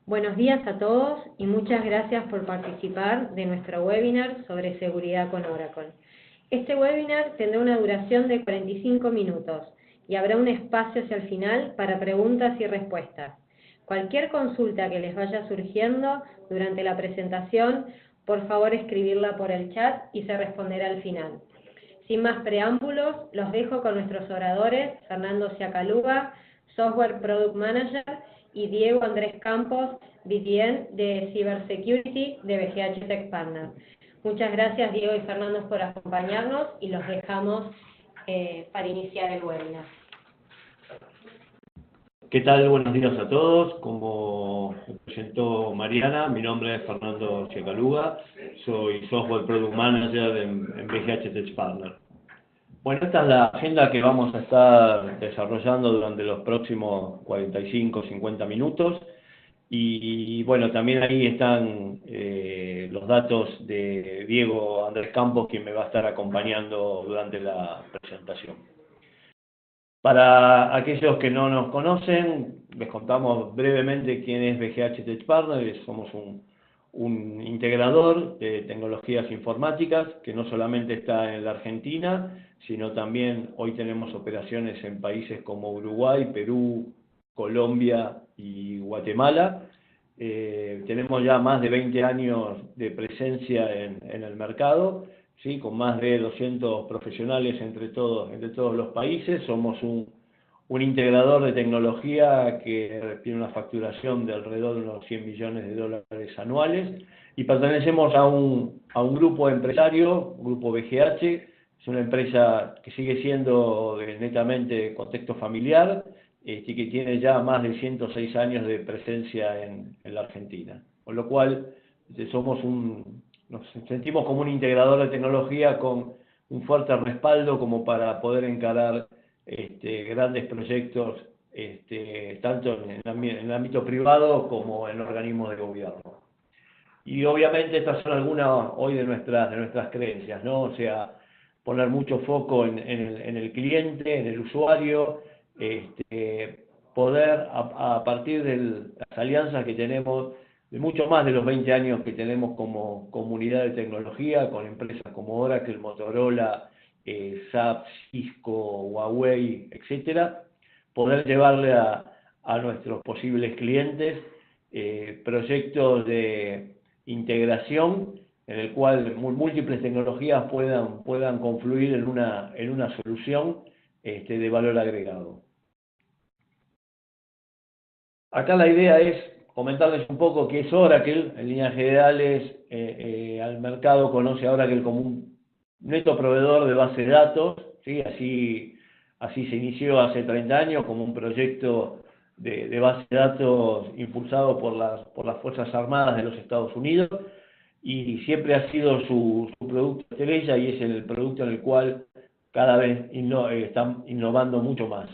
Buenos días a todos y muchas gracias por participar de nuestro webinar sobre seguridad con Oracle. Este webinar tendrá una duración de 45 minutos y habrá un espacio hacia el final para preguntas y respuestas. Cualquier consulta que les vaya surgiendo durante la presentación, por favor escribirla por el chat y se responderá al final. Sin más preámbulos, los dejo con nuestros oradores, Fernando Siacaluga, Software Product Manager, y Diego Andrés Campos, VPN de Cybersecurity de BGH Tech Partner. Muchas gracias, Diego y Fernando, por acompañarnos y los dejamos para iniciar el webinar. ¿Qué tal? Buenos días a todos. Como presentó Mariana, mi nombre es Fernando Siacaluga, soy Software Product Manager en BGH Tech Partner. Bueno, esta es la agenda que vamos a estar desarrollando durante los próximos 45-50 minutos. Y bueno, también ahí están los datos de Diego Andrés Campos, quien me va a estar acompañando durante la presentación. Para aquellos que no nos conocen, les contamos brevemente quién es BGH Tech Partner. Somos un integrador de tecnologías informáticas que no solamente está en la Argentina, sino también hoy tenemos operaciones en países como Uruguay, Perú, Colombia y Guatemala. Tenemos ya más de 20 años de presencia en el mercado, ¿sí? Con más de 200 profesionales entre todos los países. Somos un integrador de tecnología que tiene una facturación de alrededor de unos 100 millones de dólares anuales, y pertenecemos a un grupo empresario, Grupo BGH. Es una empresa que sigue siendo netamente contexto familiar, y que tiene ya más de 106 años de presencia en la Argentina. Con lo cual, nos sentimos como un integrador de tecnología con un fuerte respaldo como para poder encarar grandes proyectos, tanto en el ámbito privado como en organismos de gobierno. Y obviamente estas son algunas hoy de nuestras creencias, ¿no? O sea, poner mucho foco en el cliente, en el usuario, poder a partir de las alianzas que tenemos, de mucho más de los 20 años que tenemos como comunidad de tecnología, con empresas como Oracle, Motorola, SAP, Cisco, Huawei, etcétera, poder llevarle a nuestros posibles clientes proyectos de integración en el cual múltiples tecnologías puedan confluir en una solución de valor agregado. Acá la idea es comentarles un poco qué es Oracle. En líneas generales, al mercado conoce a Oracle como un neto proveedor de base de datos, ¿sí? Así se inició hace 30 años como un proyecto de base de datos impulsado por las Fuerzas Armadas de los Estados Unidos, y siempre ha sido su producto estrella, y es el producto en el cual cada vez están innovando mucho más.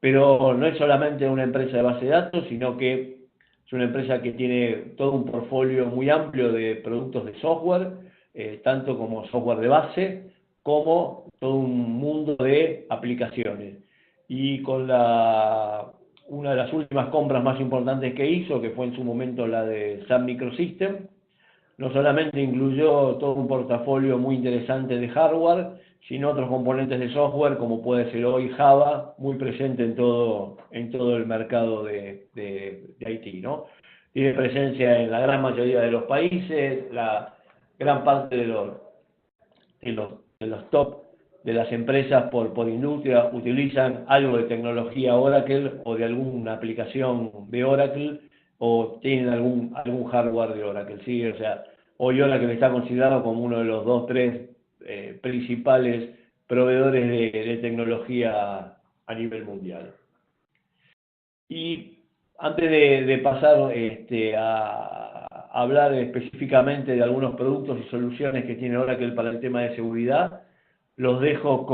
Pero no es solamente una empresa de base de datos, sino que es una empresa que tiene todo un portfolio muy amplio de productos de software, tanto como software de base, como todo un mundo de aplicaciones. Y con una de las últimas compras más importantes que hizo, que fue en su momento la de Sun Microsystems, no solamente incluyó todo un portafolio muy interesante de hardware, sino otros componentes de software, como puede ser hoy Java, muy presente en todo el mercado de IT, ¿no? Tiene presencia en la gran mayoría de los países. La gran parte de los top de las empresas por industria utilizan algo de tecnología Oracle o de alguna aplicación de Oracle, o tienen algún hardware de Oracle, ¿sí? O sea, hoy Oracle está considerado como uno de los 2-3 principales proveedores de tecnología a nivel mundial. Y antes de pasar a hablar específicamente de algunos productos y soluciones que tiene Oracle para el tema de seguridad, los dejo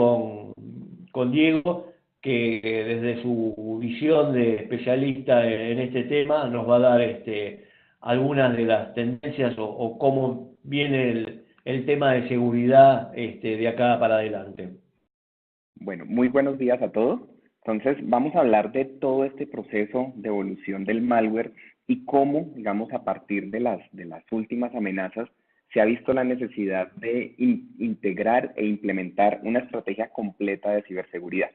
con Diego, que desde su visión de especialista en este tema nos va a dar algunas de las tendencias o cómo viene el tema de seguridad de acá para adelante. Bueno, muy buenos días a todos. Entonces, vamos a hablar de todo este proceso de evolución del malware y cómo, digamos, a partir de las últimas amenazas, se ha visto la necesidad de integrar e implementar una estrategia completa de ciberseguridad.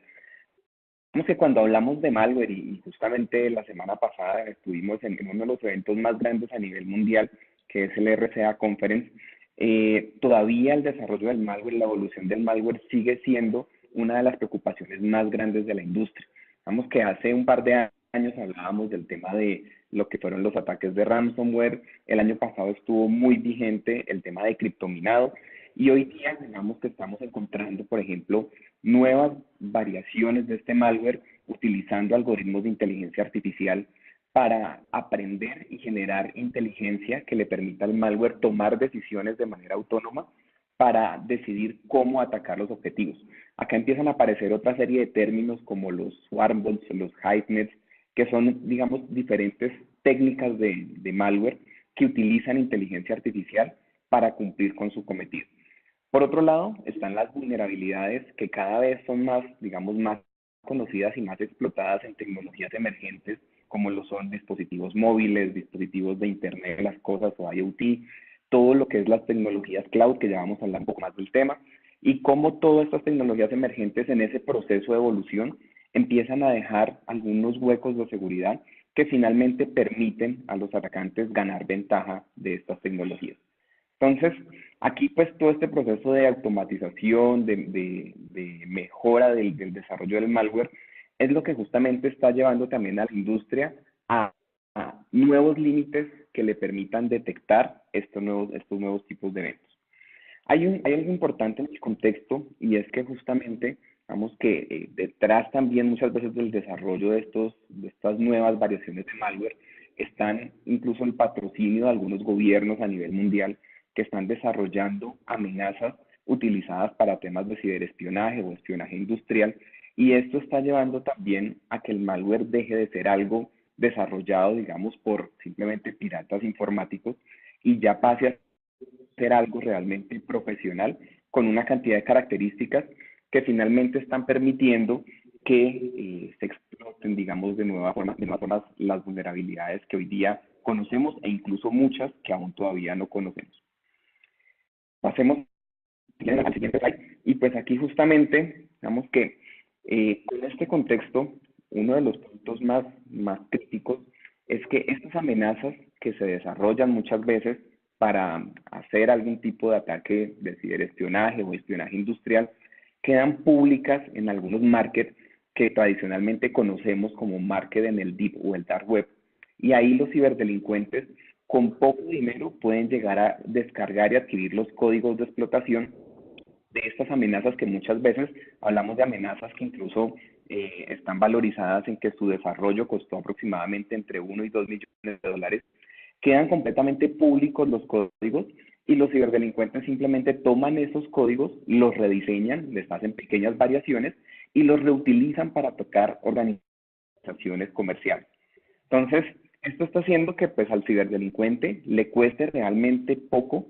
Digamos que cuando hablamos de malware, y justamente la semana pasada estuvimos en uno de los eventos más grandes a nivel mundial, que es el RCA Conference, todavía el desarrollo del malware, la evolución del malware sigue siendo una de las preocupaciones más grandes de la industria. Digamos que hace un par de años hablábamos del tema de lo que fueron los ataques de ransomware. El año pasado estuvo muy vigente el tema de criptominado, y hoy día digamos que estamos encontrando, por ejemplo, nuevas variaciones de este malware utilizando algoritmos de inteligencia artificial para aprender y generar inteligencia que le permita al malware tomar decisiones de manera autónoma para decidir cómo atacar los objetivos. Acá empiezan a aparecer otra serie de términos como los swarmbots, los hivenets, que son, digamos, diferentes técnicas de malware que utilizan inteligencia artificial para cumplir con su cometido. Por otro lado, están las vulnerabilidades que cada vez son más, digamos, más conocidas y más explotadas en tecnologías emergentes, como lo son dispositivos móviles, dispositivos de Internet de las Cosas o IoT, todo lo que es las tecnologías cloud, que ya vamos a hablar un poco más del tema, y cómo todas estas tecnologías emergentes en ese proceso de evolución empiezan a dejar algunos huecos de seguridad que finalmente permiten a los atacantes ganar ventaja de estas tecnologías. Entonces, aquí pues todo este proceso de automatización, de mejora del desarrollo del malware, es lo que justamente está llevando también a la industria a nuevos límites que le permitan detectar estos nuevos tipos de eventos. Hay algo importante en el contexto, y es que justamente, digamos que detrás también muchas veces del desarrollo de estas nuevas variaciones de malware, están incluso el patrocinio de algunos gobiernos a nivel mundial que están desarrollando amenazas utilizadas para temas de ciberespionaje o espionaje industrial, y esto está llevando también a que el malware deje de ser algo desarrollado, digamos, por simplemente piratas informáticos, y ya pase a ser algo realmente profesional con una cantidad de características que finalmente están permitiendo que se exploten, digamos, de nuevas formas las vulnerabilidades que hoy día conocemos, e incluso muchas que aún todavía no conocemos. Pasemos al siguiente slide. Y pues aquí justamente, digamos que con este contexto, uno de los puntos más críticos es que estas amenazas que se desarrollan muchas veces para hacer algún tipo de ataque de ciberespionaje o espionaje industrial quedan públicas en algunos markets que tradicionalmente conocemos como market en el deep o el dark web. Y ahí los ciberdelincuentes con poco dinero pueden llegar a descargar y adquirir los códigos de explotación de estas amenazas, que muchas veces hablamos de amenazas que incluso están valorizadas en que su desarrollo costó aproximadamente entre 1 y 2 millones de dólares. Quedan completamente públicos los códigos, y los ciberdelincuentes simplemente toman esos códigos, los rediseñan, les hacen pequeñas variaciones y los reutilizan para atacar organizaciones comerciales. Entonces, esto está haciendo que pues al ciberdelincuente le cueste realmente poco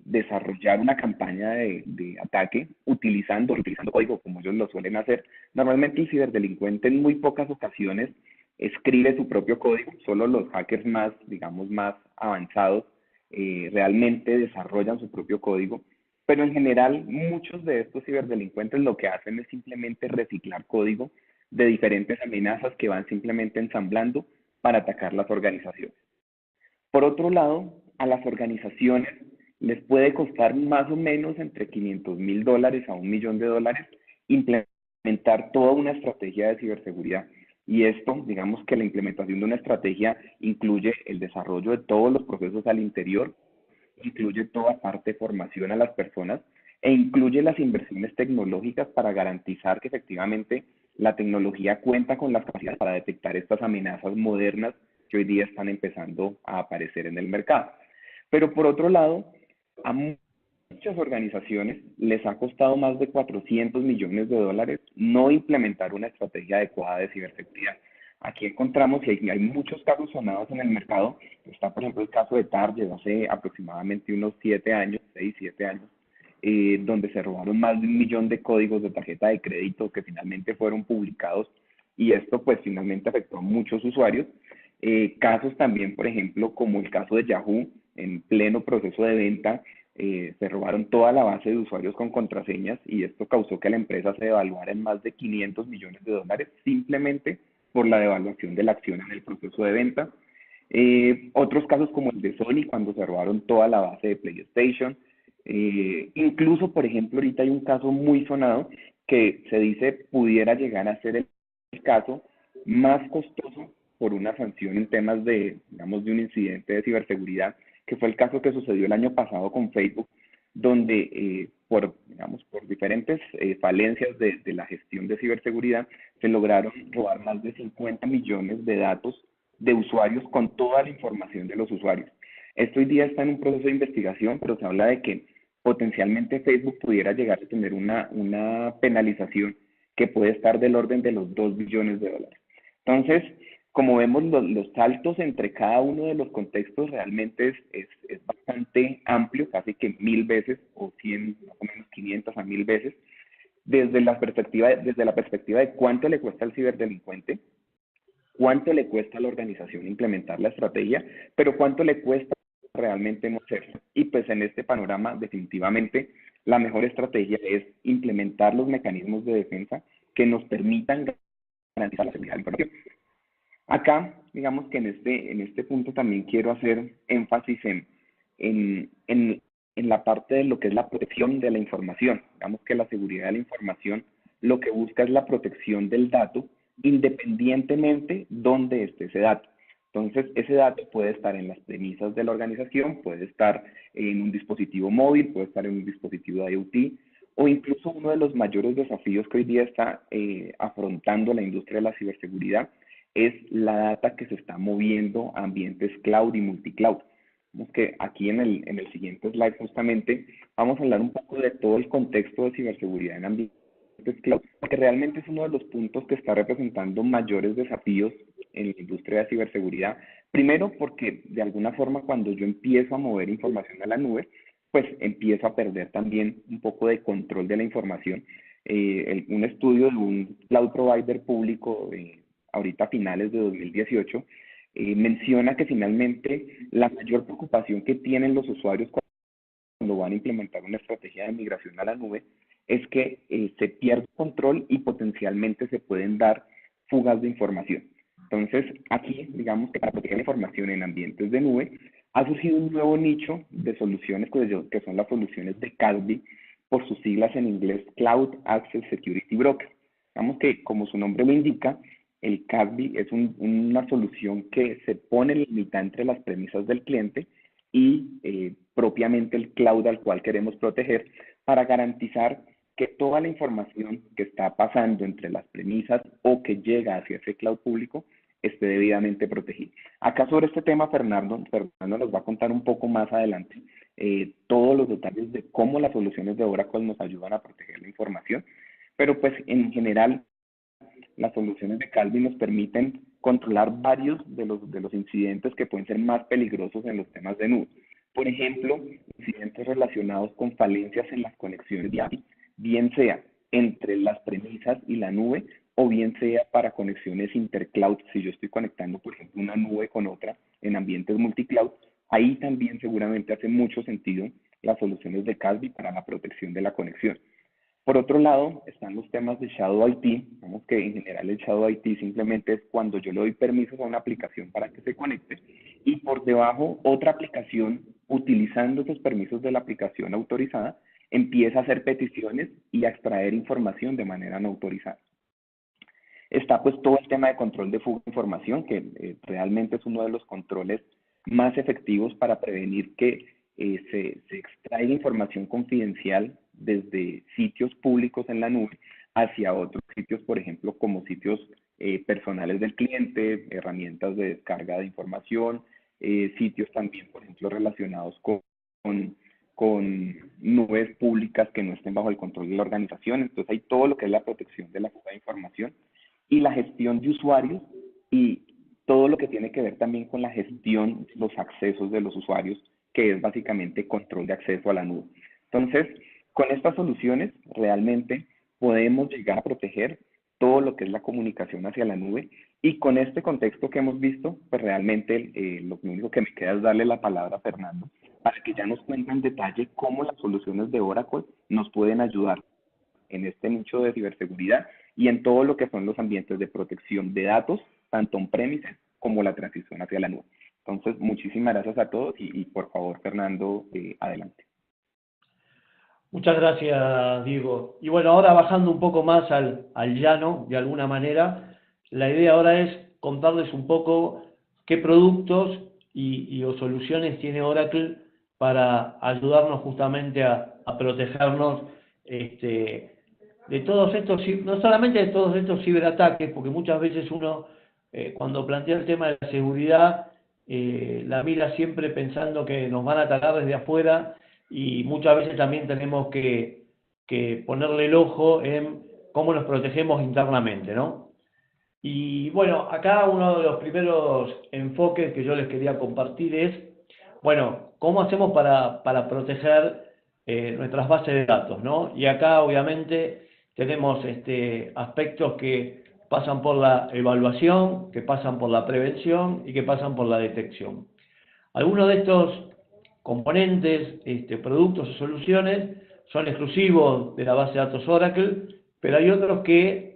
desarrollar una campaña de ataque utilizando código como ellos lo suelen hacer. Normalmente el ciberdelincuente en muy pocas ocasiones escribe su propio código, solo los hackers más, digamos, más avanzados realmente desarrollan su propio código, pero en general muchos de estos ciberdelincuentes lo que hacen es simplemente reciclar código de diferentes amenazas que van simplemente ensamblando para atacar las organizaciones. Por otro lado, a las organizaciones les puede costar más o menos entre $500,000 a $1 millón implementar toda una estrategia de ciberseguridad. Y esto, digamos que la implementación de una estrategia incluye el desarrollo de todos los procesos al interior, incluye toda parte de formación a las personas, e incluye las inversiones tecnológicas para garantizar que efectivamente la tecnología cuenta con las capacidades para detectar estas amenazas modernas que hoy día están empezando a aparecer en el mercado. Pero por otro lado, a muchas organizaciones les ha costado más de $400 millones no implementar una estrategia adecuada de ciberseguridad. Aquí encontramos que hay muchos casos sonados en el mercado. Está, por ejemplo, el caso de Target hace aproximadamente unos 7 años, 6, 7 años, donde se robaron más de 1 millón de códigos de tarjeta de crédito que finalmente fueron publicados, y esto pues finalmente afectó a muchos usuarios. Casos también, por ejemplo, como el caso de Yahoo, en pleno proceso de venta, se robaron toda la base de usuarios con contraseñas y esto causó que la empresa se devaluara en más de 500 millones de dólares simplemente por la devaluación de la acción en el proceso de venta. Otros casos como el de Sony, cuando se robaron toda la base de PlayStation. Incluso, por ejemplo, ahorita hay un caso muy sonado que se dice pudiera llegar a ser el caso más costoso por una sanción en temas de, digamos, de un incidente de ciberseguridad, que fue el caso que sucedió el año pasado con Facebook, donde digamos, por diferentes falencias de la gestión de ciberseguridad, se lograron robar más de 50 millones de datos de usuarios con toda la información de los usuarios. Esto hoy día está en un proceso de investigación, pero se habla de que potencialmente Facebook pudiera llegar a tener una penalización que puede estar del orden de los 2 billones de dólares. Entonces, como vemos, los saltos entre cada uno de los contextos realmente es bastante amplio, casi que 1000 veces o 100, más o menos 500 a 1000 veces, desde la perspectiva de cuánto le cuesta al ciberdelincuente, cuánto le cuesta a la organización implementar la estrategia, pero cuánto le cuesta realmente no hacerlo. Y pues en este panorama, definitivamente, la mejor estrategia es implementar los mecanismos de defensa que nos permitan garantizar la seguridad de la información. Acá, digamos que en este punto también quiero hacer énfasis en la parte de lo que es la protección de la información. Digamos que la seguridad de la información lo que busca es la protección del dato, independientemente dónde esté ese dato. Entonces, ese dato puede estar en las premisas de la organización, puede estar en un dispositivo móvil, puede estar en un dispositivo de IoT, o incluso uno de los mayores desafíos que hoy día está afrontando la industria de la ciberseguridad es la data que se está moviendo a ambientes cloud y multicloud. Vemos que aquí en el siguiente slide justamente vamos a hablar un poco de todo el contexto de ciberseguridad en ambientes cloud, porque realmente es uno de los puntos que está representando mayores desafíos en la industria de ciberseguridad. Primero, porque de alguna forma cuando yo empiezo a mover información a la nube, pues empiezo a perder también un poco de control de la información. Un estudio de un cloud provider público, ahorita a finales de 2018, menciona que finalmente la mayor preocupación que tienen los usuarios cuando van a implementar una estrategia de migración a la nube es que se pierde control y potencialmente se pueden dar fugas de información. Entonces, aquí, digamos que para proteger la información en ambientes de nube, ha surgido un nuevo nicho de soluciones que son las soluciones de CASB, por sus siglas en inglés Cloud Access Security Broker. Digamos que, como su nombre lo indica, el CASB es una solución que se pone en la mitad entre las premisas del cliente y propiamente el cloud al cual queremos proteger para garantizar que toda la información que está pasando entre las premisas o que llega hacia ese cloud público esté debidamente protegida. Acá sobre este tema Fernando nos va a contar un poco más adelante todos los detalles de cómo las soluciones de Oracle nos ayudan a proteger la información, pero pues en general las soluciones de Calvi nos permiten controlar varios de los incidentes que pueden ser más peligrosos en los temas de nube. Por ejemplo, incidentes relacionados con falencias en las conexiones de API, bien sea entre las premisas y la nube, o bien sea para conexiones intercloud. Si yo estoy conectando, por ejemplo, una nube con otra en ambientes multicloud, ahí también seguramente hace mucho sentido las soluciones de Calvi para la protección de la conexión. Por otro lado, están los temas de Shadow IT. Vemos que en general el Shadow IT simplemente es cuando yo le doy permisos a una aplicación para que se conecte y por debajo otra aplicación, utilizando esos permisos de la aplicación autorizada, empieza a hacer peticiones y a extraer información de manera no autorizada. Está pues todo el tema de control de fuga de información, que realmente es uno de los controles más efectivos para prevenir que se extraiga información confidencial desde sitios públicos en la nube hacia otros sitios, por ejemplo, como sitios personales del cliente, herramientas de descarga de información, sitios también, por ejemplo, relacionados con nubes públicas que no estén bajo el control de la organización. Entonces hay todo lo que es la protección de la fuga de información y la gestión de usuarios y todo lo que tiene que ver también con la gestión de los accesos de los usuarios, que es básicamente control de acceso a la nube. Entonces, con estas soluciones realmente podemos llegar a proteger todo lo que es la comunicación hacia la nube Y con este contexto que hemos visto, pues realmente lo único que me queda es darle la palabra a Fernando para que ya nos cuente en detalle cómo las soluciones de Oracle nos pueden ayudar en este nicho de ciberseguridad y en todo lo que son los ambientes de protección de datos, tanto on-premises como la transición hacia la nube. Entonces, muchísimas gracias a todos y por favor, Fernando, adelante. Muchas gracias, Diego. Y bueno, ahora bajando un poco más al llano, de alguna manera, la idea ahora es contarles un poco qué productos o soluciones tiene Oracle para ayudarnos justamente a protegernos de todos estos, no solamente de todos estos ciberataques, porque muchas veces uno, cuando plantea el tema de la seguridad, la mira siempre pensando que nos van a atacar desde afuera, y muchas veces también tenemos que ponerle el ojo en cómo nos protegemos internamente, ¿no? Y bueno, acá uno de los primeros enfoques que yo les quería compartir es, bueno, ¿cómo hacemos para proteger nuestras bases de datos, ¿no? Y acá obviamente tenemos aspectos que pasan por la evaluación, que pasan por la prevención y que pasan por la detección. Algunos de estos componentes, productos o soluciones son exclusivos de la base de datos Oracle, pero hay otros que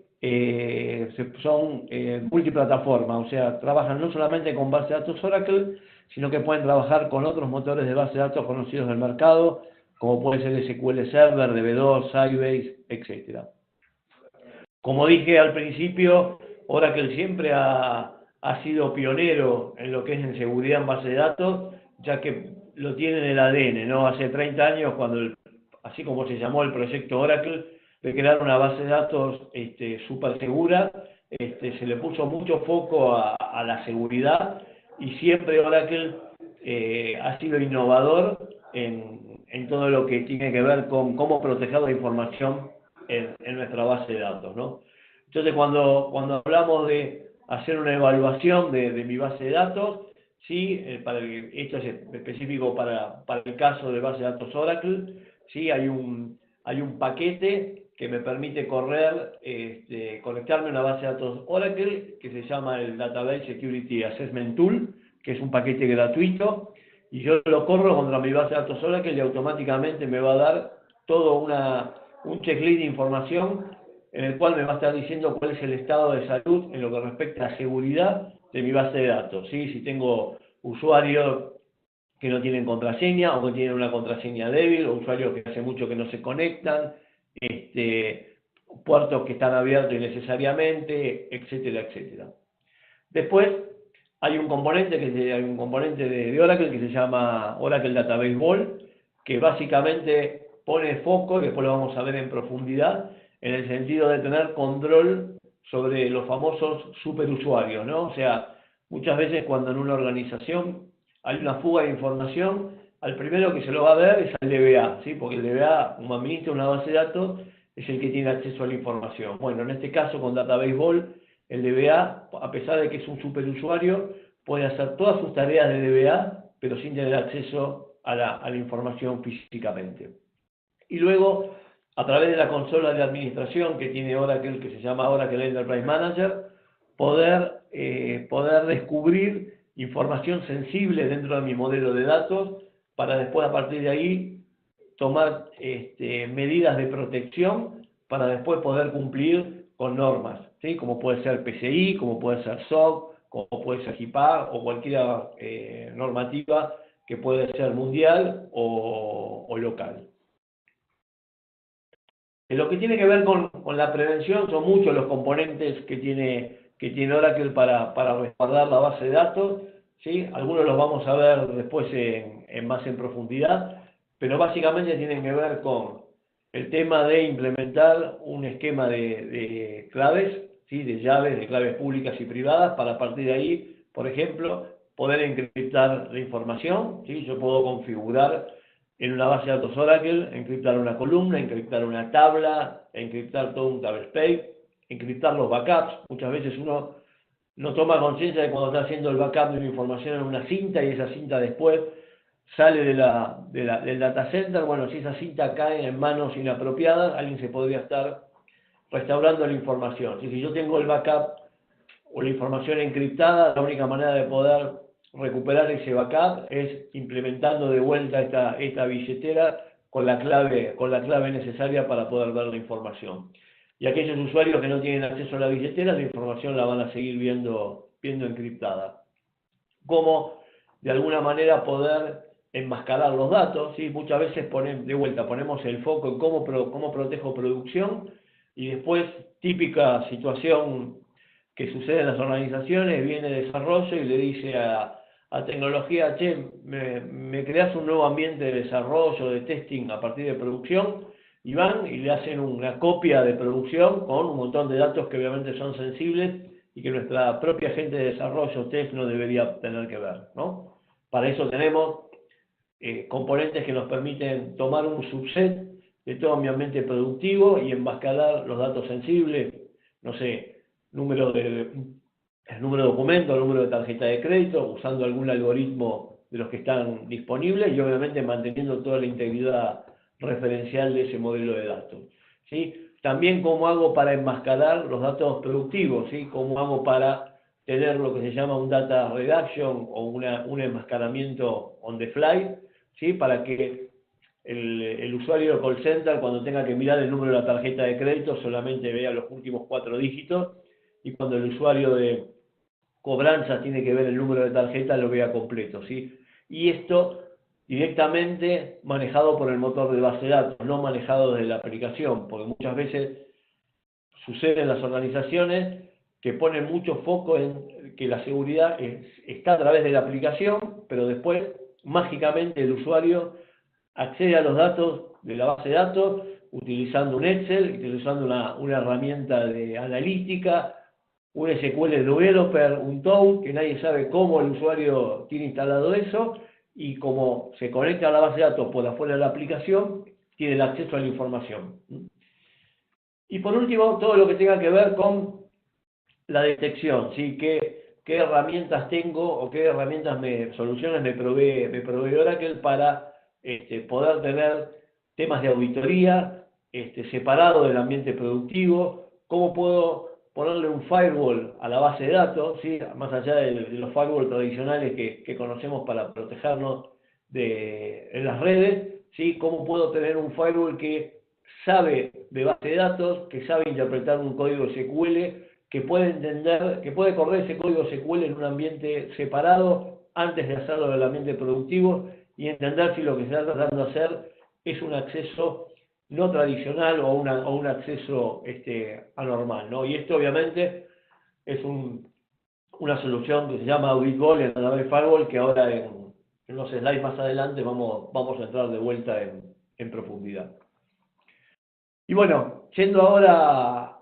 son multiplataforma, o sea, trabajan no solamente con base de datos Oracle, sino que pueden trabajar con otros motores de base de datos conocidos del mercado, como puede ser SQL Server, DB2, Sybase, etc. Como dije al principio, Oracle siempre ha sido pionero en lo que es en seguridad en base de datos, ya que lo tiene en el ADN, ¿no? Hace 30 años, así como se llamó el proyecto Oracle, de crear una base de datos súper segura, se le puso mucho foco a la seguridad, y siempre Oracle ha sido innovador en todo lo que tiene que ver con cómo proteger la información en nuestra base de datos, ¿no? Entonces, cuando hablamos de hacer una evaluación de mi base de datos, sí, esto es específico para el caso de base de datos Oracle, sí, hay un paquete que me permite conectarme a una base de datos Oracle que se llama el Database Security Assessment Tool, que es un paquete gratuito, y yo lo corro contra mi base de datos Oracle y automáticamente me va a dar todo un checklist de información en el cual me va a estar diciendo cuál es el estado de salud en lo que respecta a seguridad de mi base de datos, ¿sí? Si tengo usuarios que no tienen contraseña o que tienen una contraseña débil, o usuarios que hace mucho que no se conectan, puertos que están abiertos innecesariamente, etcétera, etcétera. Después hay un componente de Oracle que se llama Oracle Database Vault, que básicamente pone foco, y después lo vamos a ver en profundidad, en el sentido de tener control sobre los famosos superusuarios, ¿no? O sea, muchas veces cuando en una organización hay una fuga de información, al primero que se lo va a ver es al DBA, ¿sí? Porque el DBA, como administra una base de datos, es el que tiene acceso a la información. Bueno, en este caso con Database Vault, el DBA, a pesar de que es un superusuario, puede hacer todas sus tareas de DBA, pero sin tener acceso a la información físicamente. Y luego, a través de la consola de administración que tiene Oracle, que se llama Oracle Enterprise Manager, poder descubrir información sensible dentro de mi modelo de datos, para después, a partir de ahí, tomar medidas de protección para después poder cumplir con normas, ¿sí? Como puede ser PCI, como puede ser SOC, como puede ser HIPAA o cualquier normativa que puede ser mundial o local. En lo que tiene que ver con la prevención, son muchos los componentes que tiene Oracle para respaldar la base de datos, ¿sí? Algunos los vamos a ver después más en profundidad, pero básicamente tienen que ver con el tema de implementar un esquema de claves, ¿sí? De llaves, de claves públicas y privadas, para a partir de ahí, por ejemplo, poder encriptar la información, ¿sí? Yo puedo configurar en una base de datos Oracle, encriptar una columna, encriptar una tabla, encriptar todo un tablespace, encriptar los backups. Muchas veces uno no toma conciencia de cuando está haciendo el backup de una información en una cinta, y esa cinta después sale del data center. Bueno, si esa cinta cae en manos inapropiadas, alguien se podría estar restaurando la información. Si yo tengo el backup o la información encriptada, la única manera de poder recuperar ese backup es implementando de vuelta esta billetera con la clave necesaria para poder ver la información. Y aquellos usuarios que no tienen acceso a la billetera, la información la van a seguir viendo encriptada. Cómo de alguna manera poder enmascarar los datos, ¿sí? Muchas veces ponemos el foco en cómo protejo producción, y después, típica situación que sucede en las organizaciones, viene desarrollo y le dice a tecnología: che, me creas un nuevo ambiente de desarrollo, de testing a partir de producción, y van y le hacen una copia de producción con un montón de datos que obviamente son sensibles y que nuestra propia gente de desarrollo, test, no debería tener que ver, ¿no? Para eso tenemos componentes que nos permiten tomar un subset de todo mi ambiente productivo y enmascarar los datos sensibles, no sé, el número de documento, el número de tarjeta de crédito, usando algún algoritmo de los que están disponibles y obviamente manteniendo toda la integridad referencial de ese modelo de datos, ¿sí? También cómo hago para enmascarar los datos productivos, ¿sí? Cómo hago para tener lo que se llama un data reduction o un enmascaramiento on the fly, ¿sí? Para que el usuario de call center, cuando tenga que mirar el número de la tarjeta de crédito, solamente vea los últimos 4 dígitos, y cuando el usuario de cobranza tiene que ver el número de tarjeta, lo vea completo, ¿sí? Y esto directamente manejado por el motor de base de datos, no manejado desde la aplicación, porque muchas veces sucede en las organizaciones que ponen mucho foco en que la seguridad está a través de la aplicación, pero después, mágicamente, el usuario accede a los datos de la base de datos utilizando un Excel, utilizando una herramienta de analítica, un SQL Developer, un Toad, que nadie sabe cómo el usuario tiene instalado eso, y como se conecta a la base de datos por afuera de la aplicación, tiene el acceso a la información. Y por último, todo lo que tenga que ver con la detección, ¿sí? ¿Qué herramientas tengo o qué soluciones me provee Oracle para poder tener temas de auditoría separado del ambiente productivo? ¿Cómo puedo ponerle un firewall a la base de datos, ¿sí? Más allá de los firewall tradicionales que conocemos para protegernos en las redes, ¿sí? ¿Cómo puedo tener un firewall que sabe de base de datos, que sabe interpretar un código SQL, que puede correr ese código SQL en un ambiente separado antes de hacerlo en el ambiente productivo, y entender si lo que se está tratando de hacer es un acceso no tradicional o un acceso anormal, ¿no? Y esto obviamente es una solución que se llama Audit Goal en Anavai Firewall, que ahora en los slides más adelante vamos a entrar de vuelta en profundidad. Y bueno, yendo ahora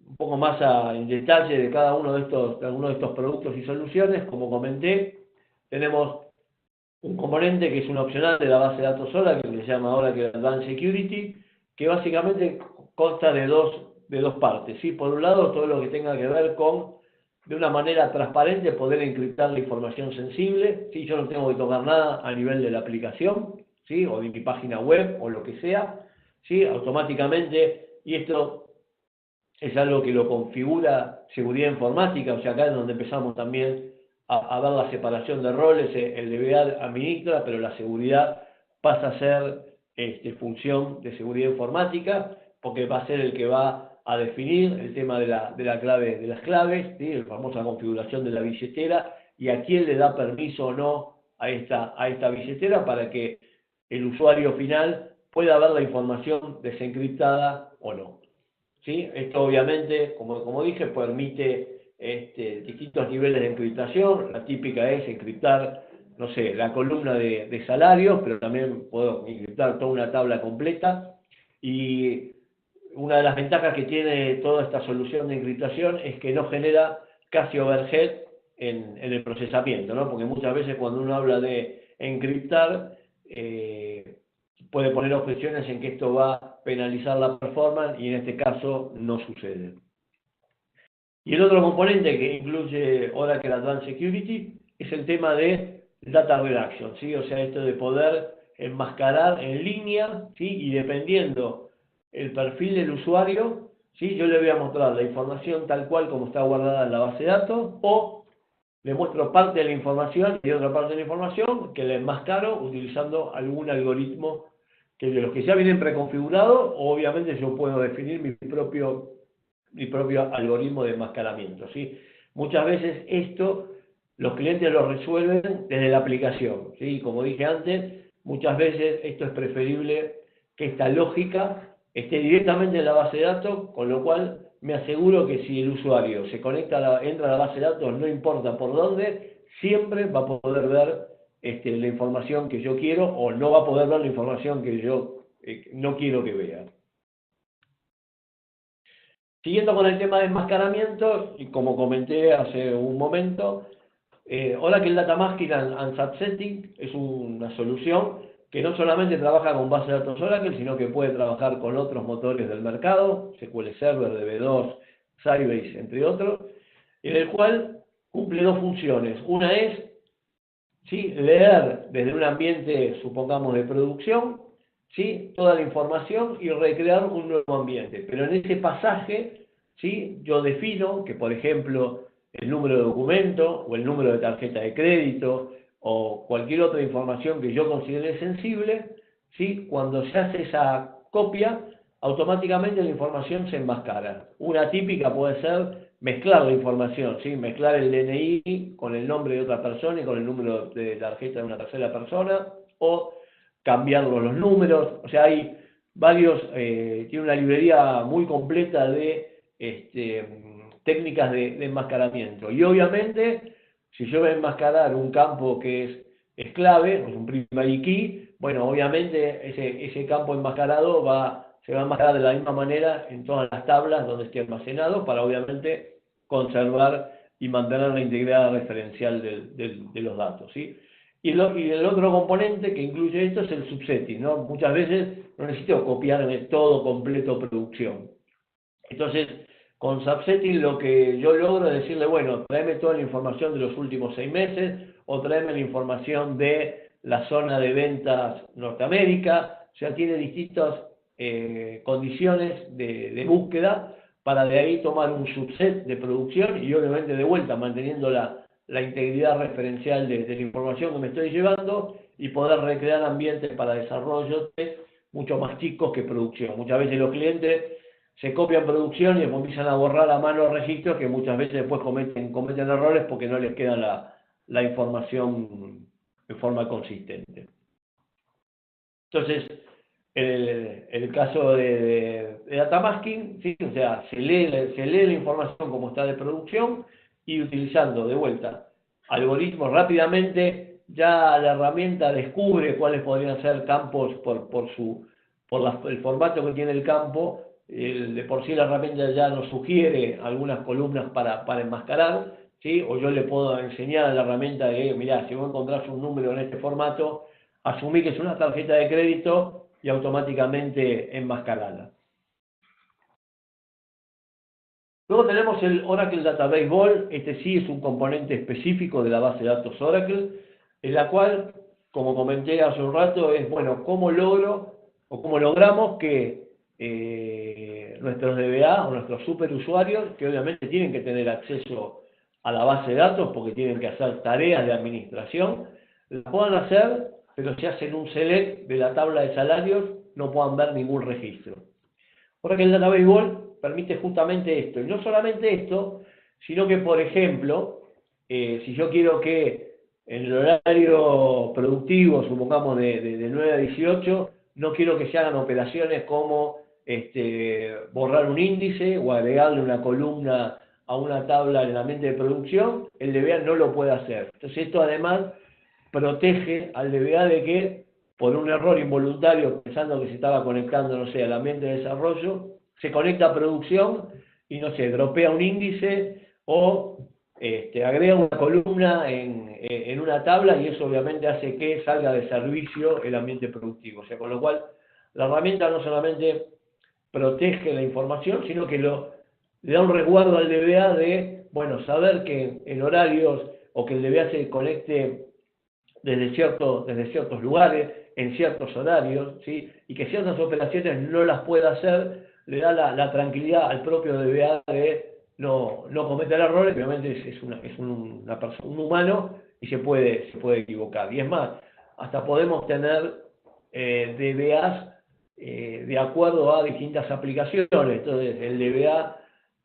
un poco más en detalle de cada uno de estos productos y soluciones, como comenté, tenemos un componente que es un opcional de la base de datos Oracle, que se llama Oracle Advanced Security, que básicamente consta de dos partes, ¿sí? Por un lado, todo lo que tenga que ver con, de una manera transparente, poder encriptar la información sensible, ¿sí? Yo no tengo que tocar nada a nivel de la aplicación, ¿sí? O de mi página web, o lo que sea, ¿sí? Automáticamente, y esto es algo que lo configura seguridad informática, o sea, acá es donde empezamos también a ver la separación de roles. El DBA administra, pero la seguridad pasa a ser función de seguridad informática, porque va a ser el que va a definir el tema de las claves, ¿sí? La famosa configuración de la billetera, y a quién le da permiso o no a esta billetera para que el usuario final pueda ver la información desencriptada o no, ¿sí? Esto obviamente, como dije, permite distintos niveles de encriptación. La típica es encriptar, no sé, la columna de salarios, pero también puedo encriptar toda una tabla completa. Y una de las ventajas que tiene toda esta solución de encriptación es que no genera casi overhead en el procesamiento, ¿no? Porque muchas veces cuando uno habla de encriptar, puede poner objeciones en que esto va a penalizar la performance, y en este caso no sucede. Y el otro componente que incluye Oracle Advanced Security es el tema de data reduction, ¿sí? O sea, esto de poder enmascarar en línea, ¿sí? Y dependiendo el perfil del usuario, ¿sí? Yo le voy a mostrar la información tal cual como está guardada en la base de datos, o le muestro parte de la información y otra parte de la información que le enmascaro utilizando algún algoritmo que de los que ya vienen preconfigurados, obviamente yo puedo definir mi propio algoritmo de enmascaramiento, ¿sí? Muchas veces esto los clientes lo resuelven desde la aplicación, ¿sí? Como dije antes, muchas veces esto es preferible que esta lógica esté directamente en la base de datos, con lo cual me aseguro que si el usuario se conecta, entra a la base de datos, no importa por dónde, siempre va a poder ver la información que yo quiero, o no va a poder ver la información que yo no quiero que vea. Siguiendo con el tema de enmascaramiento, y como comenté hace un momento, Oracle Data Masking and Subsetting es una solución que no solamente trabaja con base de datos Oracle, sino que puede trabajar con otros motores del mercado, SQL Server, DB2, Sybase, entre otros, en el cual cumple dos funciones. Una es, ¿sí?, leer desde un ambiente, supongamos, de producción, ¿sí?, toda la información y recrear un nuevo ambiente. Pero en ese pasaje, ¿sí?, yo defino que, por ejemplo, el número de documento o el número de tarjeta de crédito o cualquier otra información que yo considere sensible, ¿sí?, cuando se hace esa copia, automáticamente la información se enmascara. Una típica puede ser mezclar la información, ¿sí?, mezclar el DNI con el nombre de otra persona y con el número de tarjeta de una tercera persona, o cambiarlo los números. O sea, hay varios, tiene una librería muy completa de técnicas de enmascaramiento. Y obviamente, si yo voy a enmascarar un campo que es clave, es un primary key, bueno, obviamente ese campo enmascarado se va a enmascarar de la misma manera en todas las tablas donde esté almacenado, para obviamente conservar y mantener la integridad referencial de los datos, ¿sí? Y el otro componente que incluye esto es el subsetting, ¿no? Muchas veces no necesito copiarme todo completo producción. Entonces, con subsetting lo que yo logro es decirle, bueno, tráeme toda la información de los últimos 6 meses, o tráeme la información de la zona de ventas Norteamérica. O sea, tiene distintas condiciones de búsqueda para de ahí tomar un subset de producción y obviamente de vuelta manteniendo la integridad referencial de la información que me estoy llevando, y poder recrear ambientes para desarrollo mucho más chicos que producción. Muchas veces los clientes se copian producción y después empiezan a borrar a mano registros que muchas veces después cometen errores porque no les queda la información en forma consistente. Entonces, el caso de data masking, ¿sí? O sea, se lee la información como está de producción, y utilizando de vuelta algoritmos rápidamente, ya la herramienta descubre cuáles podrían ser campos por el formato que tiene el campo. De por sí la herramienta ya nos sugiere algunas columnas para enmascarar, ¿sí? O yo le puedo enseñar a la herramienta de, mirá, si vos encontrás un número en este formato, asumí que es una tarjeta de crédito y automáticamente enmascararla. Luego tenemos el Oracle Database Vault. Este sí es un componente específico de la base de datos Oracle, en la cual, como comenté hace un rato, es, bueno, cómo logramos que nuestros DBA o nuestros superusuarios, que obviamente tienen que tener acceso a la base de datos porque tienen que hacer tareas de administración, la puedan hacer, pero si hacen un select de la tabla de salarios, no puedan ver ningún registro. Oracle Database Vault permite justamente esto, y no solamente esto, sino que, por ejemplo, si yo quiero que en el horario productivo, supongamos de 9 a 18, no quiero que se hagan operaciones como borrar un índice o agregarle una columna a una tabla en el ambiente de producción, el DBA no lo puede hacer. Entonces esto además protege al DBA de que, por un error involuntario, pensando que se estaba conectando, no sé, al ambiente de desarrollo, se conecta a producción y, no sé, dropea un índice o agrega una columna en una tabla, y eso obviamente hace que salga de servicio el ambiente productivo. O sea, con lo cual, la herramienta no solamente protege la información, sino que le da un resguardo al DBA de, bueno, saber que en horarios, o que el DBA se conecte desde ciertos lugares, en ciertos horarios, ¿sí? Y que ciertas operaciones no las pueda hacer le da la tranquilidad al propio DBA de no cometer errores. Obviamente es una persona, un humano, y se puede equivocar. Y es más, hasta podemos tener DBAs de acuerdo a distintas aplicaciones. Entonces, el DBA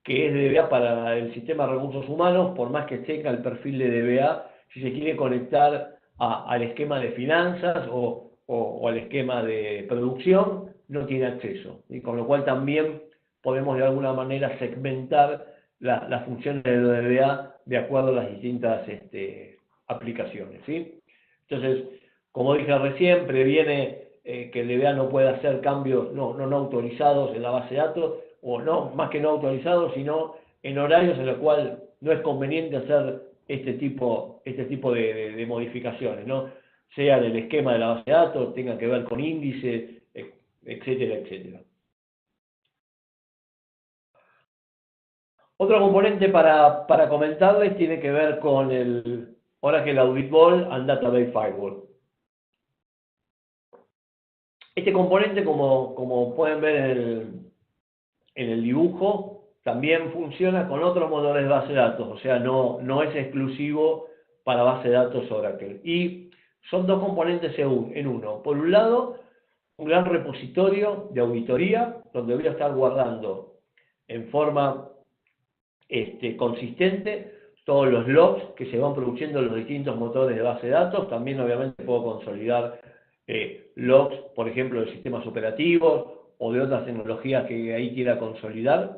que es DBA para el sistema de recursos humanos, por más que tenga el perfil de DBA, si se quiere conectar al esquema de finanzas o al esquema de producción, no tiene acceso. Y con lo cual también podemos de alguna manera segmentar las funciones de DBA de acuerdo a las distintas aplicaciones, ¿sí? Entonces, como dije recién, previene que el DBA no pueda hacer cambios no autorizados en la base de datos, o no, más que no autorizados, sino en horarios en los cuales no es conveniente hacer este tipo de modificaciones, ¿no? Sea del esquema de la base de datos, tenga que ver con índices, etcétera, etcétera. Otro componente para comentarles tiene que ver con el Oracle Audit Vault and Database Firewall. Este componente, como pueden ver en el dibujo, también funciona con otros motores de base de datos, o sea, no es exclusivo para base de datos Oracle. Y son dos componentes en uno. Por un lado, un gran repositorio de auditoría, donde voy a estar guardando en forma consistente todos los logs que se van produciendo en los distintos motores de base de datos. También obviamente puedo consolidar logs, por ejemplo, de sistemas operativos o de otras tecnologías que ahí quiera consolidar,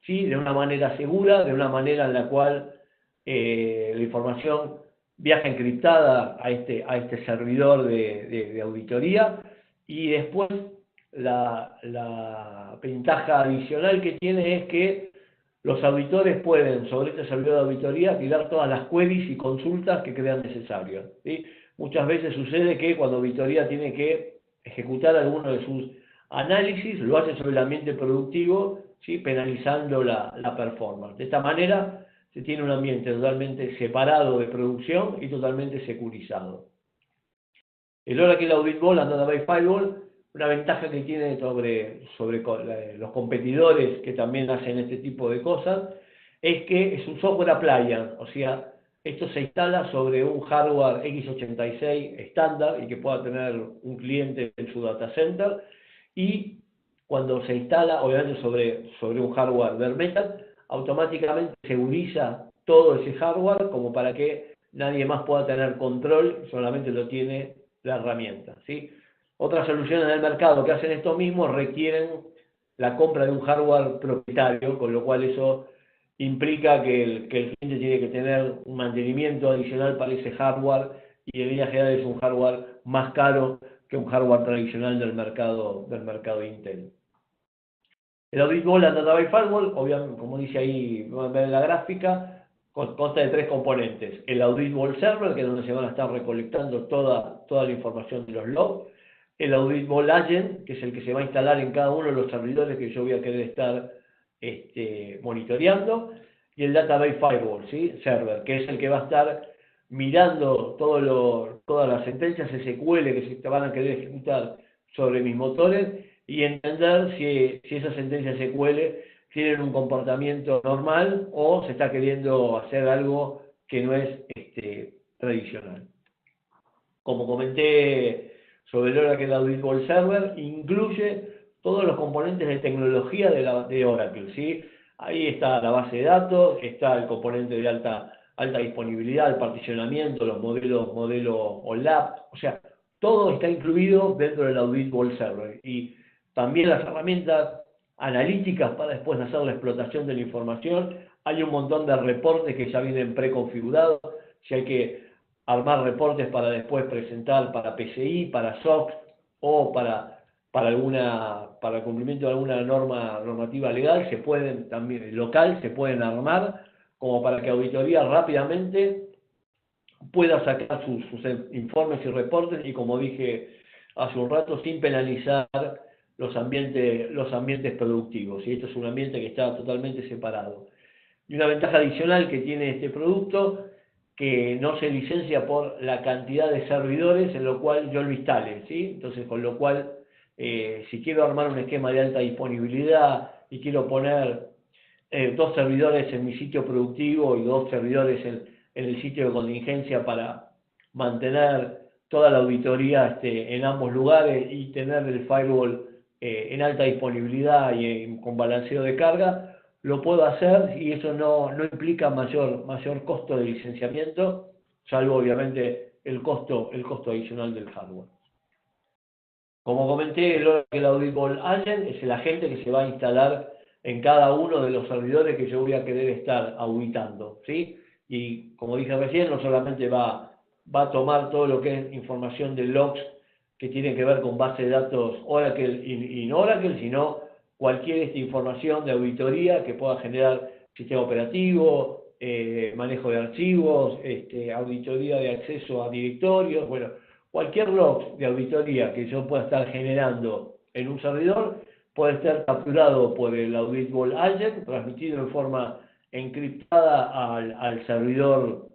¿sí? De una manera segura, de una manera en la cual la información viaja encriptada a este servidor de auditoría. Y después la ventaja adicional que tiene es que los auditores pueden, sobre este servidor de auditoría, tirar todas las queries y consultas que crean necesarias, ¿sí? Muchas veces sucede que cuando auditoría tiene que ejecutar alguno de sus análisis, lo hace sobre el ambiente productivo, ¿sí? Penalizando la performance. De esta manera se tiene un ambiente totalmente separado de producción y totalmente securizado. El Oracle Audit Vault and Database Firewall, una ventaja que tiene sobre los competidores que también hacen este tipo de cosas, es que es un software appliance, o sea, esto se instala sobre un hardware x86 estándar y que pueda tener un cliente en su data center, y cuando se instala, obviamente sobre un hardware bare metal, automáticamente seguriza todo ese hardware como para que nadie más pueda tener control, solamente lo tiene la herramienta, ¿sí? Otras soluciones del mercado que hacen esto mismo requieren la compra de un hardware propietario, con lo cual eso implica que el cliente tiene que tener un mantenimiento adicional para ese hardware, y en líneas generales es un hardware más caro que un hardware tradicional del mercado Intel. El Audit Vault and Database Firewall, obviamente, como dice ahí, van a ver en la gráfica, consta de tres componentes. El Audit Vault Server, que es donde se van a estar recolectando toda la información de los logs. El Audit Vault Agent, que es el que se va a instalar en cada uno de los servidores que yo voy a querer estar monitoreando. Y el Database Firewall, ¿sí? Server, que es el que va a estar mirando todas las sentencias SQL que se van a querer ejecutar sobre mis motores, y entender si esas sentencias SQL tienen un comportamiento normal o se está queriendo hacer algo que no es tradicional. Como comenté sobre el Oracle Audit Vault Server, incluye todos los componentes de tecnología de Oracle, ¿sí? Ahí está la base de datos, está el componente de alta disponibilidad, el particionamiento, los modelos OLAP, o sea, todo está incluido dentro del Audit Vault Server. Y también las herramientas analíticas para después hacer la explotación de la información. Hay un montón de reportes que ya vienen preconfigurados. Si hay que armar reportes para después presentar para PCI, para SOX o para el cumplimiento de alguna normativa legal, se pueden también, local, se pueden armar como para que auditoría rápidamente pueda sacar sus informes y reportes, y como dije hace un rato, sin penalizar los ambientes productivos. Y esto es un ambiente que está totalmente separado. Y una ventaja adicional que tiene este producto, que no se licencia por la cantidad de servidores en lo cual yo lo instale, ¿sí? Entonces, con lo cual, si quiero armar un esquema de alta disponibilidad y quiero poner 2 servidores en mi sitio productivo y 2 servidores en el sitio de contingencia para mantener toda la auditoría en ambos lugares y tener el firewall en alta disponibilidad y con balanceo de carga, lo puedo hacer y eso no implica mayor costo de licenciamiento, salvo obviamente el costo adicional del hardware. Como comenté, el Oracle Audit Vault Agent es el agente que se va a instalar en cada uno de los servidores que yo voy a querer estar auditando, ¿sí? Y como dije recién, no solamente va a tomar todo lo que es información de logs que tiene que ver con base de datos Oracle y no Oracle, sino cualquier información de auditoría que pueda generar sistema operativo, manejo de archivos, auditoría de acceso a directorios, bueno, cualquier log de auditoría que yo pueda estar generando en un servidor puede estar capturado por el Audit Vault Agent, transmitido en forma encriptada al servidor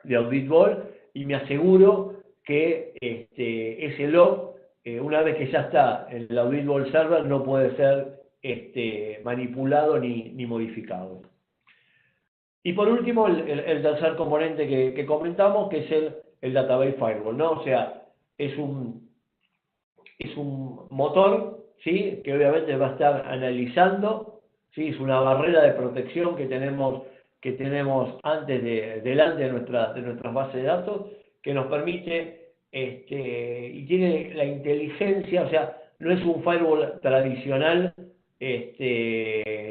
de Audit Vault y me aseguro que ese log, una vez que ya está en el Audit Vault Server, no puede ser manipulado ni modificado. Y por último, el tercer componente que comentamos, que es el Database Firewall, ¿no? O sea, es un motor, ¿sí? Que obviamente va a estar analizando, ¿sí? Es una barrera de protección que tenemos delante de nuestras bases de datos, que nos permite, y tiene la inteligencia, o sea, no es un firewall tradicional,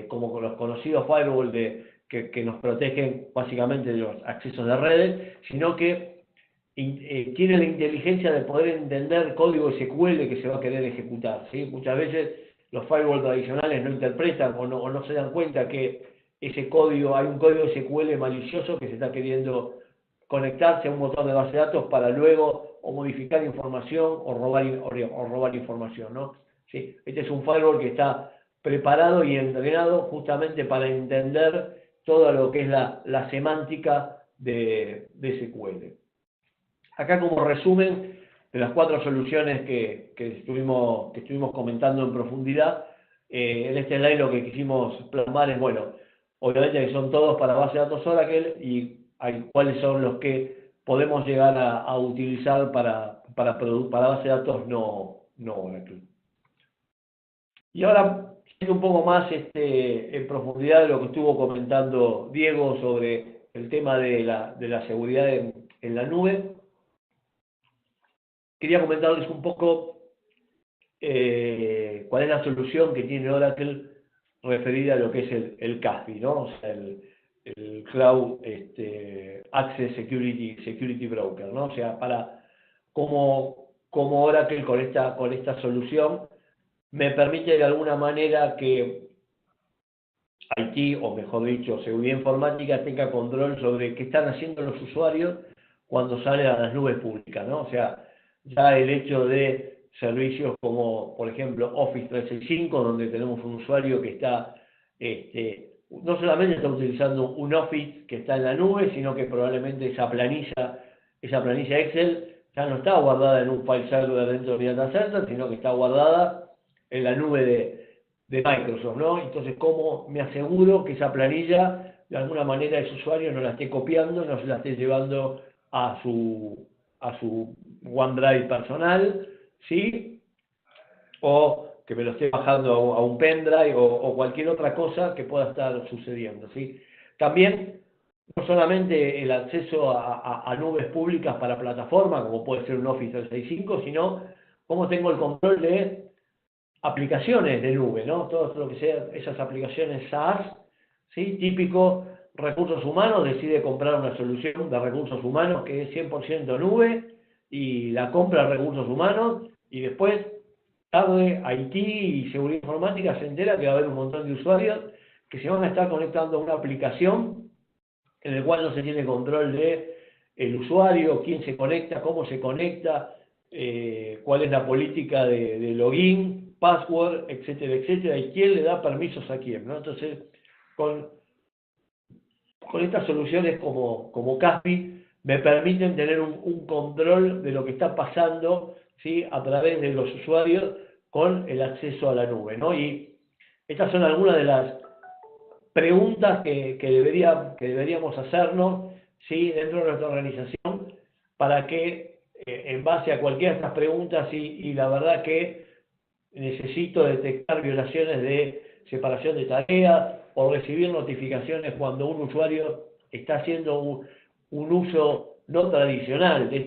como con los conocidos firewall que nos protegen básicamente de los accesos de redes, sino que tiene la inteligencia de poder entender código SQL que se va a querer ejecutar, ¿sí? Muchas veces los firewall tradicionales no interpretan o no se dan cuenta que ese código, hay un código SQL malicioso que se está queriendo conectarse a un motor de base de datos para luego o modificar información o robar información, ¿no? ¿Sí? Este es un firewall que está preparado y entrenado justamente para entender todo lo que es la semántica de SQL. Acá como resumen de las 4 soluciones que estuvimos comentando en profundidad, en este slide lo que quisimos plasmar es, bueno, obviamente que son todos para base de datos Oracle y cuáles son los que podemos llegar a utilizar para base de datos no Oracle. Y ahora, un poco más en profundidad de lo que estuvo comentando Diego sobre el tema de la seguridad en la nube. Quería comentarles un poco cuál es la solución que tiene Oracle referida a lo que es el CASB, ¿no? O sea, el Cloud Access Security Broker, ¿no? O sea, como Oracle con esta solución me permite de alguna manera que IT, o mejor dicho, seguridad informática, tenga control sobre qué están haciendo los usuarios cuando salen a las nubes públicas, ¿no? O sea, ya el hecho de servicios como, por ejemplo, Office 365, donde tenemos un usuario que está, no solamente está utilizando un Office que está en la nube, sino que probablemente esa planilla Excel ya no está guardada en un file server dentro de Data Center, sino que está guardada en la nube de Microsoft, ¿no? Entonces, ¿cómo me aseguro que esa planilla, de alguna manera, ese usuario no la esté copiando, no se la esté llevando a su OneDrive personal, ¿sí? O que me lo esté bajando a un pendrive o cualquier otra cosa que pueda estar sucediendo, ¿sí? También, no solamente el acceso a nubes públicas para plataformas, como puede ser un Office 365, sino cómo tengo el control de aplicaciones de nube, ¿no? Todo lo que sean esas aplicaciones SaaS, ¿sí? Típico, recursos humanos decide comprar una solución de recursos humanos que es 100% nube y la compra de recursos humanos y después tarde IT y seguridad informática se entera que va a haber un montón de usuarios que se van a estar conectando a una aplicación en el cual no se tiene control de el usuario, quién se conecta, cómo se conecta, cuál es la política de login, password, etcétera, etcétera, y quién le da permisos a quién, ¿no? Entonces, con estas soluciones como CASB me permiten tener un control de lo que está pasando, ¿sí? A través de los usuarios con el acceso a la nube, ¿no? Y estas son algunas de las preguntas que deberíamos hacernos, ¿sí?, dentro de nuestra organización, para que en base a cualquiera de estas preguntas, y la verdad que necesito detectar violaciones de separación de tareas o recibir notificaciones cuando un usuario está haciendo un uso no tradicional de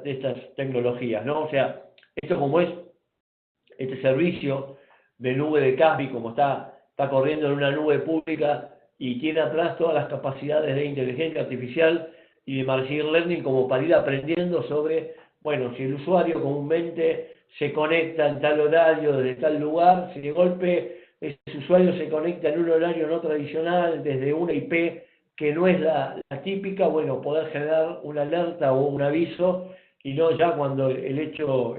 estas tecnologías, ¿no? O sea, esto como es este servicio de nube de Caspi, como está corriendo en una nube pública y tiene atrás todas las capacidades de inteligencia artificial y de machine learning como para ir aprendiendo sobre, bueno, si el usuario comúnmente se conecta en tal horario desde tal lugar, si de golpe ese usuario se conecta en un horario no tradicional desde una IP que no es la típica, bueno, poder generar una alerta o un aviso, y no ya cuando el hecho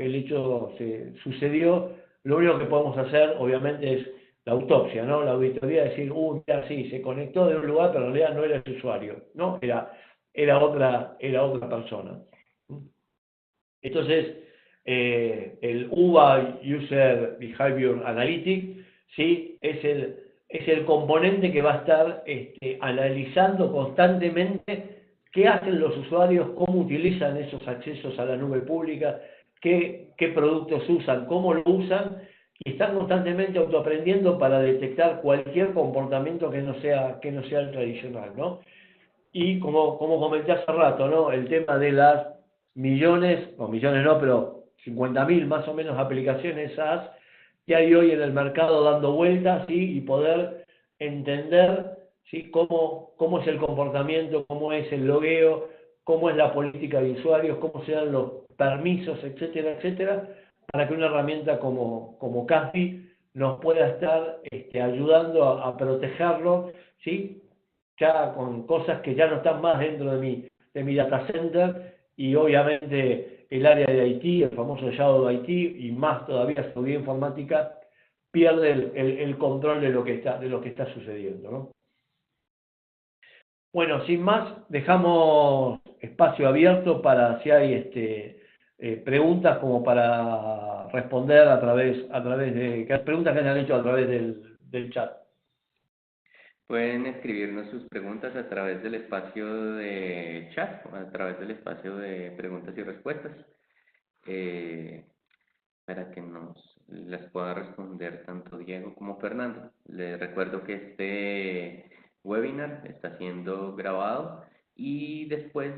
se sucedió, lo único que podemos hacer, obviamente, es la autopsia, ¿no? La auditoría, decir, mira, sí, se conectó de un lugar, pero en realidad no era el usuario, ¿no? Era otra persona. Entonces, el UBA, User Behavior Analytics, ¿sí?, es el componente que va a estar analizando constantemente qué hacen los usuarios, cómo utilizan esos accesos a la nube pública, qué productos usan, cómo lo usan, y están constantemente autoaprendiendo para detectar cualquier comportamiento que no sea el tradicional, ¿no? Y como comenté hace rato, ¿no?, el tema de las millones no, pero 50.000 más o menos aplicaciones SaaS que hay hoy en el mercado dando vueltas, ¿sí?, y poder entender, ¿sí?, cómo es el comportamiento, cómo es el logueo, cómo es la política de usuarios, cómo se dan los permisos, etcétera, etcétera, para que una herramienta como Caspi nos pueda estar ayudando a protegerlo, ¿sí?, ya con cosas que ya no están más dentro de mi data center, y obviamente el área de IT, el famoso Shadow IT, y más todavía seguridad informática, pierde el control de lo que está sucediendo, ¿no? Bueno, sin más, dejamos espacio abierto para si hay preguntas, como para responder a través de preguntas que hayan hecho a través del chat. Pueden escribirnos sus preguntas a través del espacio de chat, o a través del espacio de preguntas y respuestas, para que las pueda responder tanto Diego como Fernando. Les recuerdo que este webinar está siendo grabado y después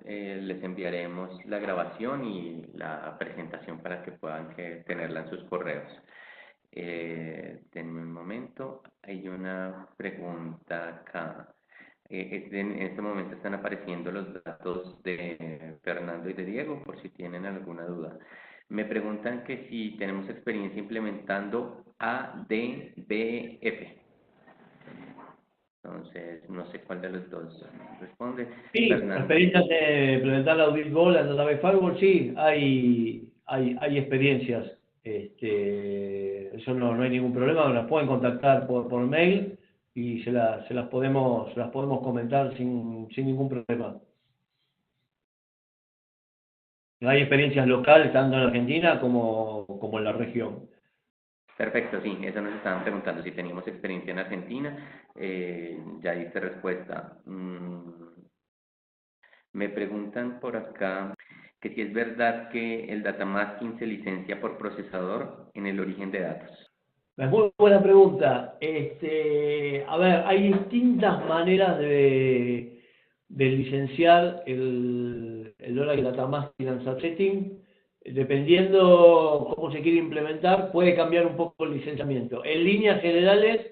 les enviaremos la grabación y la presentación para que puedan tenerla en sus correos. Denme un momento, hay una pregunta acá. En este momento están apareciendo los datos de Fernando y de Diego, por si tienen alguna duda. Me preguntan que si tenemos experiencia implementando ADBF. Entonces, no sé cuál de los dos responde. Sí, Fernando. experiencias de implementar la Audit Goal, la Database Firewall, sí, hay experiencias. Eso no hay ningún problema, las pueden contactar por mail y se las podemos comentar sin ningún problema. Hay experiencias locales, tanto en Argentina como en la región. Perfecto, sí, eso nos estaban preguntando, si teníamos experiencia en Argentina, ya diste respuesta. Me preguntan por acá que si es verdad que el datamasking se licencia por procesador en el origen de datos. Es muy buena pregunta. A ver, hay distintas maneras de licenciar el Oracle Datamasking and Subsetting. Dependiendo cómo se quiere implementar, puede cambiar un poco el licenciamiento. En líneas generales,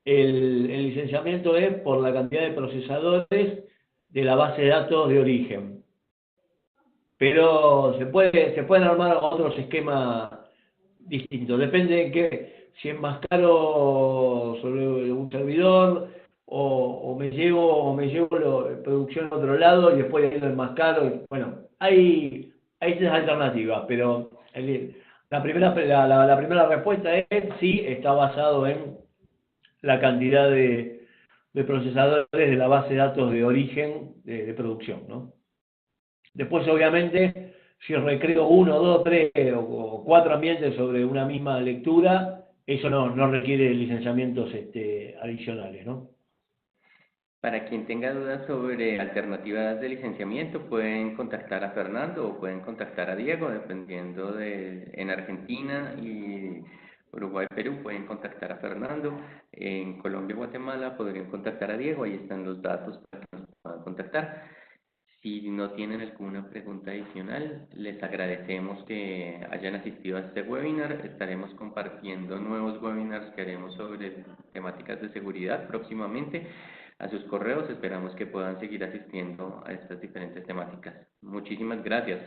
el licenciamiento es por la cantidad de procesadores de la base de datos de origen. Pero se pueden armar otros esquemas distintos. Depende de si es más caro sobre un servidor, o me llevo la producción a otro lado y después de ahí es más caro. Bueno, hay esas alternativas, pero la primera respuesta es sí, está basado en la cantidad de procesadores de la base de datos de origen de producción, ¿no? Después, obviamente, si recreo uno, dos, tres o cuatro ambientes sobre una misma lectura, eso no requiere licenciamientos adicionales, ¿no? Para quien tenga dudas sobre alternativas de licenciamiento, pueden contactar a Fernando o pueden contactar a Diego, dependiendo en Argentina y Uruguay, Perú, pueden contactar a Fernando. En Colombia, Guatemala, podrían contactar a Diego, ahí están los datos para que nos puedan contactar. Si no tienen alguna pregunta adicional, les agradecemos que hayan asistido a este webinar. Estaremos compartiendo nuevos webinars que haremos sobre temáticas de seguridad próximamente. A sus correos esperamos que puedan seguir asistiendo a estas diferentes temáticas. Muchísimas gracias.